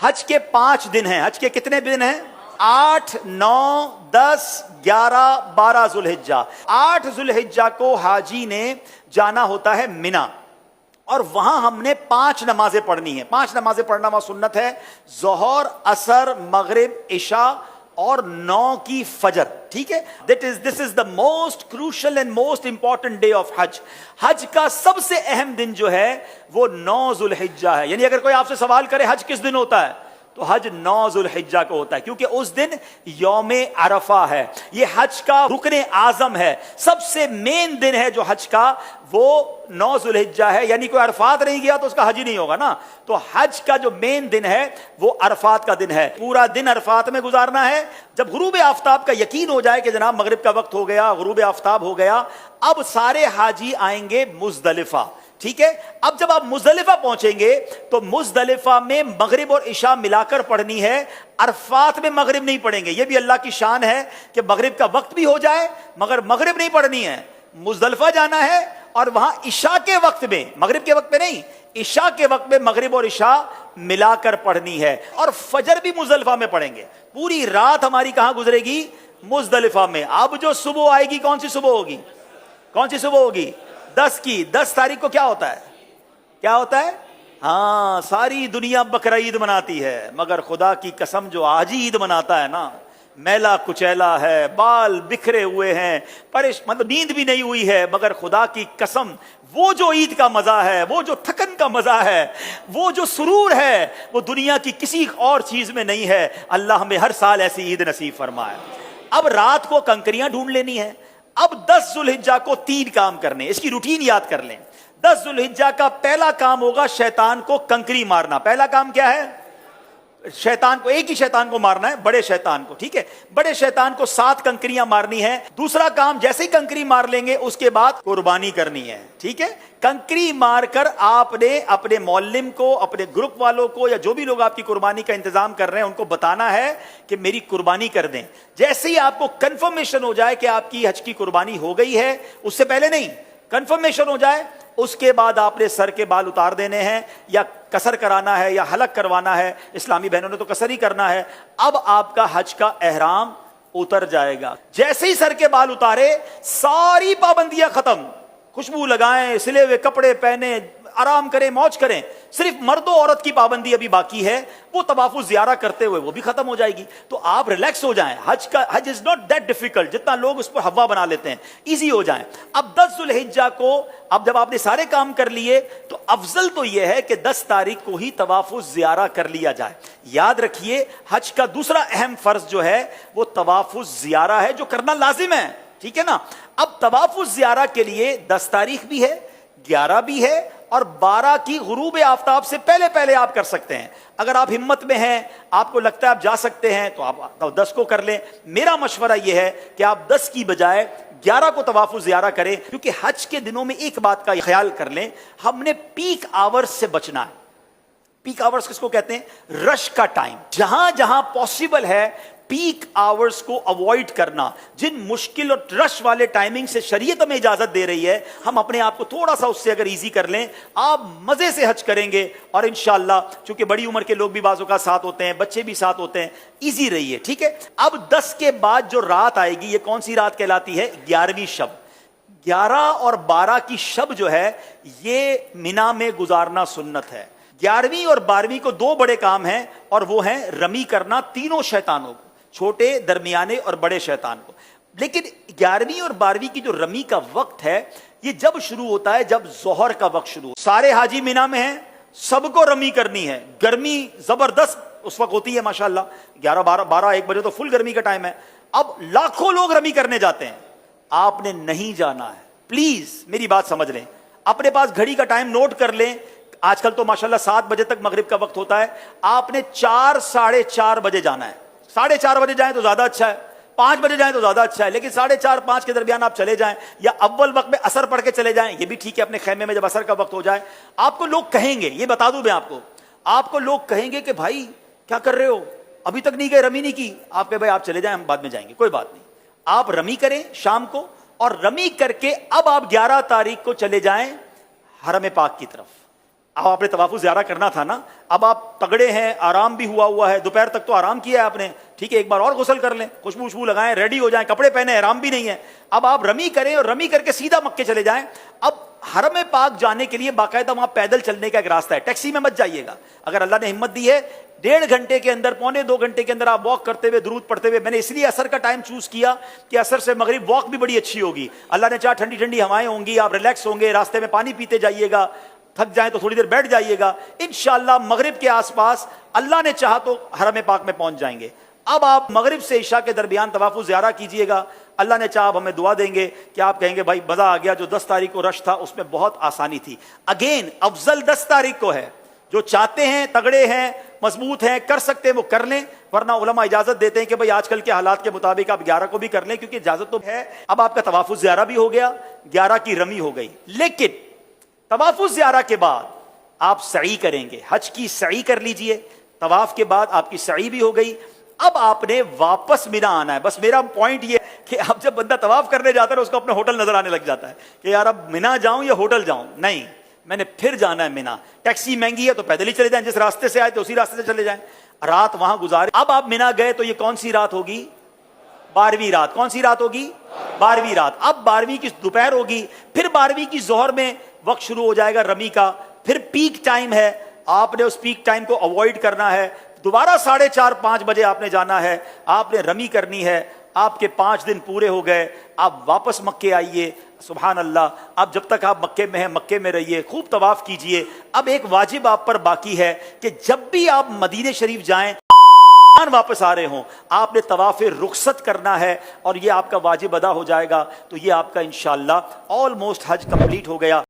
حج کے 5 دن ہیں. حج کے کتنے دن ہیں؟ 8 9 10 11 12 ذوالحجہ. 8 ذوالحجہ کو حاجی نے جانا ہوتا ہے مینا، اور وہاں ہم نے 5 نمازیں پڑھنی ہیں. 5 نمازیں پڑھنا وہاں سنت ہے: ظہر، عصر، مغرب، عشاء اور 9 کی فجر. ٹھیک ہے، this is the most crucial and most important day of Hajj. حج کا سب سے اہم دن جو ہے وہ 9 ذوالحجہ ہے. یعنی اگر کوئی آپ سے سوال کرے حج کس دن ہوتا ہے، تو حج 9 ذوالحجہ کو ہوتا ہے، کیونکہ اس دن یوم عرفہ ہے. یہ حج کا رکن اعظم ہے، سب سے مین دن ہے جو حج کا، وہ 9 ذوالحجہ ہے. یعنی کوئی عرفات نہیں گیا تو اس کا حج ہی نہیں ہوگا نا. تو حج کا جو مین دن ہے وہ عرفات کا دن ہے. پورا دن عرفات میں گزارنا ہے. جب غروب آفتاب کا یقین ہو جائے کہ جناب مغرب کا وقت ہو گیا، غروب آفتاب ہو گیا، اب سارے حاجی آئیں گے مزدلفہ. ٹھیک ہے، اب جب آپ مزدلفہ پہنچیں گے تو مزدلفہ میں مغرب اور عشاء ملا کر پڑھنی ہے. عرفات میں مغرب نہیں پڑھیں گے. یہ بھی اللہ کی شان ہے کہ مغرب کا وقت بھی ہو جائے مگر مغرب نہیں پڑھنی ہے. مزدلفہ جانا ہے اور وہاں عشاء کے وقت میں، مغرب کے وقت میں نہیں، عشاء کے وقت میں مغرب اور عشاء ملا کر پڑھنی ہے. اور فجر بھی مزدلفہ میں پڑھیں گے. پوری رات ہماری کہاں گزرے گی؟ مزدلفہ میں. اب جو صبح آئے گی، کون سی صبح ہوگی؟ کون سی صبح ہوگی؟ 10 کی. 10 تاریخ کو کیا ہوتا ہے؟ کیا ہوتا ہے؟ ہاں، ساری دنیا بقرہ عید مناتی ہے، مگر خدا کی قسم جو آج عید مناتا ہے نا، میلا کچیلا ہے، بال بکھرے ہوئے ہیں، مطلب نیند بھی نہیں ہوئی ہے، مگر خدا کی قسم وہ جو عید کا مزہ ہے، وہ جو تھکن کا مزہ ہے، وہ جو سرور ہے، وہ دنیا کی کسی اور چیز میں نہیں ہے. اللہ ہمیں ہر سال ایسی عید نصیب فرمائے. اب رات کو کنکریاں ڈھونڈ لینی ہے. اب 10 ذوالحجہ کو 3 کام کرنے، اس کی روٹین یاد کر لیں. 10 ذوالحجہ کا پہلا کام ہوگا شیطان کو کنکری مارنا. پہلا کام کیا ہے؟ شیطان کو، ایک ہی شیطان کو مارنا ہے، بڑے شیطان کو. ٹھیک ہے، بڑے شیطان کو 7 کنکریاں مارنی ہے. دوسرا کام، جیسے ہی کنکری مار لیں گے اس کے بعد قربانی کرنی ہے. ٹھیک ہے، کنکری مار کر آپ نے اپنے معلم کو، اپنے گروپ والوں کو، یا جو بھی لوگ آپ کی قربانی کا انتظام کر رہے ہیں ان کو بتانا ہے کہ میری قربانی کر دیں. جیسے ہی آپ کو کنفرمیشن ہو جائے کہ آپ کی حج کی قربانی ہو گئی ہے، اس سے پہلے نہیں، کنفرمیشن ہو جائے، اس کے بعد آپ نے سر کے بال اتار دینے ہیں، یا قصر کرانا ہے یا حلق کروانا ہے. اسلامی بہنوں نے تو قصر ہی کرنا ہے. اب آپ کا حج کا احرام اتر جائے گا. جیسے ہی سر کے بال اتارے، ساری پابندیاں ختم. خوشبو لگائیں، سلے ہوئے کپڑے پہنے، آرام کریں، موج کریں. صرف مرد و عورت کی پابندی ابھی باقی ہے، وہ طواف الزیارہ کرتے ہوئے وہ بھی ختم ہو جائے گی. تو آپ ریلیکس ہو جائیں. حج از ناٹ دیٹ ڈیفیکلٹ جتنا لوگ اس پر ہوا بنا لیتے ہیں. ایزی ہو جائیں. اب 10 ذوالحجہ کو، اب جب آپ نے سارے کام کر لیے تو افضل تو یہ ہے کہ 10 تاریخ کو ہی طواف الزیارہ کر لیا جائے. یاد رکھیے، حج کا دوسرا اہم فرض جو ہے وہ طواف الزیارہ ہے، جو کرنا لازم ہے. ٹھیک ہے نا. اب طواف الزیارہ کے لیے 10 تاریخ بھی ہے، 11 بھی ہے، اور 12 کی غروب آفتاب سے پہلے پہلے آپ کر سکتے ہیں. اگر آپ ہمت میں ہیں، آپ کو لگتا ہے آپ جا سکتے ہیں، تو آپ 10 کو کر لیں. میرا مشورہ یہ ہے کہ آپ 10 کی بجائے 11 کو طواف الزیارہ کریں، کیونکہ حج کے دنوں میں ایک بات کا خیال کر لیں، ہم نے پیک آورز سے بچنا ہے. پیک آورز کس کو کہتے ہیں؟ رش کا ٹائم. جہاں جہاں پاسبل ہے پیک آورز کو اوائڈ کرنا. جن مشکل اور رش والے ٹائمنگ سے شریعت ہمیں اجازت دے رہی ہے، ہم اپنے آپ کو تھوڑا سا اس سے اگر ایزی کر لیں، آپ مزے سے حج کریں گے. اور انشاءاللہ چونکہ بڑی عمر کے لوگ بھی بعض اوقات ساتھ ہوتے ہیں، بچے بھی ساتھ ہوتے ہیں، ایزی رہیے. ٹھیک ہے. اب 10 کے بعد جو رات آئے گی، یہ کون سی رات کہلاتی ہے؟ 11ویں شب. 11 اور 12 کی شب جو ہے یہ مینا میں گزارنا سنت ہے. 11ویں اور 12ویں کو 2 بڑے کام ہیں، اور وہ ہیں رمی کرنا تینوں شیطانوں کو، چھوٹے، درمیانے اور بڑے شیطان کو. لیکن 11ویں اور 12ویں کی جو رمی کا وقت ہے یہ جب شروع ہوتا ہے؟ جب ظہر کا وقت شروع. سارے حاجی مینا میں ہیں، سب کو رمی کرنی ہے. گرمی زبردست اس وقت ہوتی ہے ماشاءاللہ، 11 12 1 بجے تو فل گرمی کا ٹائم ہے. اب لاکھوں لوگ رمی کرنے جاتے ہیں. آپ نے نہیں جانا ہے. پلیز میری بات سمجھ لیں، اپنے پاس گھڑی کا ٹائم نوٹ کر لیں. آج کل تو ماشاءاللہ 7 بجے تک مغرب کا وقت ہوتا ہے. آپ نے 4 ساڑھے 4 بجے جانا ہے. 4:30 بجے جائیں تو زیادہ اچھا ہے، 5 بجے جائیں تو زیادہ اچھا ہے، لیکن 4:30 5 کے درمیان آپ چلے جائیں، یا اول وقت میں عصر پڑھ کے چلے جائیں، یہ بھی ٹھیک ہے. اپنے خیمے میں جب عصر کا وقت ہو جائے، آپ کو لوگ کہیں گے، یہ بتا دوں میں آپ کو لوگ کہیں گے کہ بھائی کیا کر رہے ہو، ابھی تک نہیں گئے، رمی نہیں کی. آپ کہ بھائی آپ چلے جائیں، ہم بعد میں جائیں گے، کوئی بات نہیں. آپ رمی کریں شام کو، اور رمی کر کے اب آپ 11 تاریخ کو چلے جائیں حرم پاک کی طرف. اب آپ نے طواف زیارہ کرنا تھا نا, اب آپ تگڑے ہیں, آرام بھی ہوا ہے, دوپہر تک تو آرام کیا ہے آپ نے, ٹھیک ہے, ایک بار اور غسل کر لیں, خوشبو لگائیں, ریڈی ہو جائیں, کپڑے پہنے, آرام بھی نہیں ہے, اب آپ رمی کریں اور رمی کر کے سیدھا مکے چلے جائیں. اب حرم پاک جانے کے لیے باقاعدہ وہاں پیدل چلنے کا ایک راستہ ہے, ٹیکسی میں مت جائیے گا. اگر اللہ نے ہمت دی ہے 1.5 گھنٹے کے اندر, 1.25 گھنٹے کے اندر آپ واک کرتے ہوئے, درود پڑھتے ہوئے, میں نے اس لیے عصر کا ٹائم چوز کیا کہ عصر سے مغرب واک بھی بڑی اچھی ہوگی, اللہ نے چاہا ٹھنڈی ٹھنڈی ہوائیں ہوں گی, آپ ریلیکس ہوں گے, راستے میں پانی پیتے جائیے گا, تھک جائیں تو تھوڑی دیر بیٹھ جائیے گا, انشاءاللہ مغرب کے آس پاس اللہ نے چاہا تو حرم پاک میں پہنچ جائیں گے. اب آپ مغرب سے عشاء کے درمیان طواف زیارہ کیجئے گا, اللہ نے چاہا ہمیں دعا دیں گے کہ آپ کہیں گے بھائی مزہ آ گیا, جو 10 تاریخ کو رش تھا اس میں بہت آسانی تھی. اگین افضل 10 تاریخ کو ہے, جو چاہتے ہیں, تگڑے ہیں, مضبوط ہیں, کر سکتے ہیں وہ کر لیں, ورنہ علماء اجازت دیتے ہیں کہ بھئی آج کل کے حالات کے مطابق آپ 11 کو بھی کر لیں, کیونکہ اجازت تو ہے. اب آپ کا طواف زیارہ بھی ہو گیا, 11 کی رمی ہو گئی, لیکن طواف زیارہ کے بعد آپ سعی کریں گے, حج کی سعی کر لیجئے, طواف کے بعد آپ کی سعی بھی ہو گئی. اب آپ نے واپس مینا آنا ہے. بس میرا پوائنٹ یہ کہ اب جب بندہ طواف کرنے جاتا ہے اس کو اپنا ہوٹل نظر آنے لگ جاتا ہے کہ یار اب مینا جاؤں یا ہوٹل جاؤں, نہیں, میں نے پھر جانا ہے مینا. ٹیکسی مہنگی ہے تو پیدل ہی چلے جائیں, جس راستے سے آئے تو اسی راستے سے چلے جائیں, رات وہاں گزارے. اب آپ مینا گئے تو یہ کون سی رات ہوگی؟ 12ویں رات. کون سی رات ہوگی؟ 12ویں رات. اب 12ویں کی دوپہر ہوگی, پھر 12ویں کی ظہر میں وقت شروع ہو جائے گا رمی کا, پھر پیک ٹائم ہے, آپ نے اس پیک ٹائم کو اوائڈ کرنا ہے. دوبارہ 4:30-5 بجے آپ نے جانا ہے, آپ نے رمی کرنی ہے. آپ کے 5 دن پورے ہو گئے, آپ واپس مکے آئیے. سبحان اللہ, اب جب تک آپ مکے میں ہیں مکے میں رہیے, خوب طواف کیجئے. اب ایک واجب آپ پر باقی ہے کہ جب بھی آپ مدینے شریف جائیں, واپس آ رہے ہوں, آپ نے طواف رخصت کرنا ہے, اور یہ آپ کا واجب ادا ہو جائے گا. تو یہ آپ کا انشاءاللہ آلموسٹ حج کمپلیٹ ہو گیا.